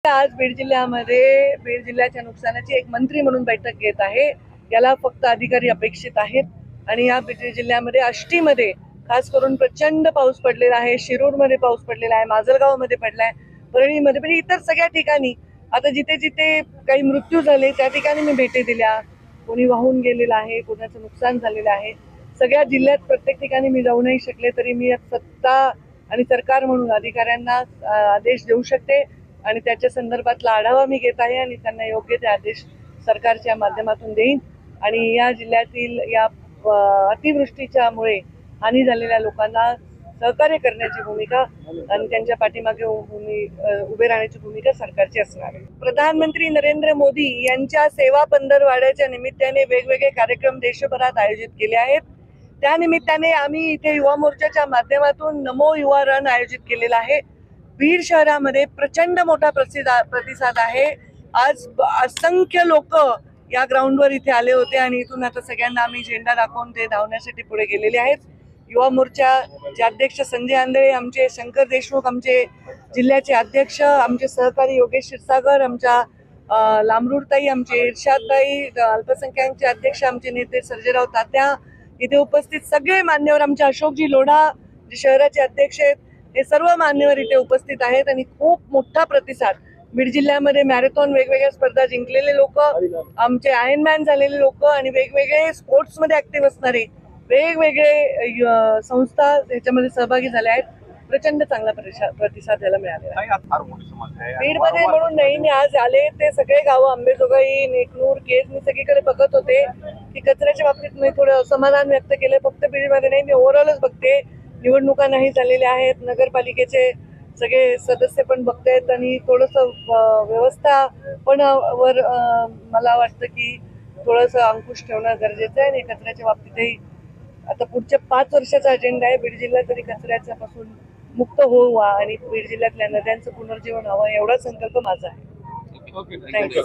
आज बीड जिल्ह्याच्या नुकसानाची एक मंत्री म्हणून बैठक घेत आहे। याला फक्त अधिकारी अपेक्षित आहेत आणि या बीड जिल्ह्यामध्ये आष्टीमध्ये खास करून प्रचंड पाऊस पडलेला आहे। शिरूरमध्ये पाऊस पडलेला आहे, माजलगावमध्ये पडलाय, परळीमध्ये, पण इतर सगळ्या ठिकाणी आता जिथे जिथे काही मृत्यू झाले त्या ठिकाणी मी भेटी दिल्या। कोणी वाहून गेलेलं आहे, कोणाचं नुकसान झालेलं आहे। सगळ्या जिल्ह्यात प्रत्येक ठिकाणी मी जाऊ नाही शकले, तरी मी सत्ता आणि सरकार म्हणून अधिकाऱ्यांना आदेश देऊ शकते आणि त्याच्या संदर्भातला आढावा मी घेत आहे आणि त्यांना योग्य ते आदेश सरकारच्या माध्यमातून देईन। आणि या जिल्ह्यातील या अतिवृष्टीच्यामुळे हानी झालेल्या लोकांना सहकार्य करण्याची भूमिका आणि त्यांच्या पाठीमागे उभे राहण्याची भूमिका सरकारची असणार आहे। प्रधानमंत्री नरेंद्र मोदी यांच्या सेवा पंधरवड्याच्या निमित्ताने वेगवेगळे कार्यक्रम देशभरात आयोजित केले आहेत। त्या निमित्ताने आम्ही इथे युवा मोर्चाच्या माध्यमातून नमो युवा रन आयोजित केलेला आहे। बीड शहरामध्ये प्रचंड मोठा प्रतिसाद आहे। आज असंख्य लोक या ग्राउंडवर इथे आले होते आणि इथून आता सगळ्यांना आम्ही झेंडा दाखवून ते धावण्यासाठी पुढे गेलेले आहेत। युवा मोर्चाचे अध्यक्ष संजय आंधळे, आमचे शंकर देशमुख, आमचे जिल्ह्याचे अध्यक्ष, आमचे सहकारी योगेश क्षीरसागर, आमच्या लांबरूडताई, आमचे इर्शादताई, अल्पसंख्याकांचे अध्यक्ष आमचे नेते सर्जेराव तात्या, इथे उपस्थित सगळे मान्यवर, आमचे अशोकजी लोढा जे शहराचे अध्यक्ष आहेत, हे सर्व मान्यवर इथे उपस्थित आहेत आणि खूप मोठा प्रतिसाद। बीड जिल्ह्यामध्ये मॅरेथॉन वेगवेगळ्या स्पर्धा जिंकलेले लोक, आमचे आयर्नमॅन झालेले लोक आणि वेगवेगळे स्पोर्ट्समध्ये ऍक्टिव्ह असणारे वेगवेगळे संस्था याच्यामध्ये सहभागी झाल्या आहेत। प्रचंड चांगला प्रतिसाद याला मिळालेला आहे। बीडमध्ये म्हणून नाही, मी आज आले ते सगळे गावं अंबेजोगाई, नेकनूर, केज, मी सगळीकडे बघत होते की कचऱ्याच्या बाबतीत मी थोडं असमाधान व्यक्त केलं। फक्त बीडमध्ये नाही, मी ओव्हरऑलच बघते। निवडणुका नाही झालेल्या आहेत, नगरपालिकेचे सगळे सदस्य पण बघतायत आणि थोडस व्यवस्था पण वर मला वाटतं की थोडस अंकुश ठेवणं गरजेचं आहे आणि कचऱ्याच्या बाबतीतही आता पुढच्या 5 वर्षाचा अजेंडा आहे। बीड जिल्हा तरी कचऱ्याच्या पासून मुक्त होऊ आणि बीड जिल्ह्यातल्या नद्यांचं पुनर्जीवन हवं, एवढा संकल्प माझा आहे। थँक्यू।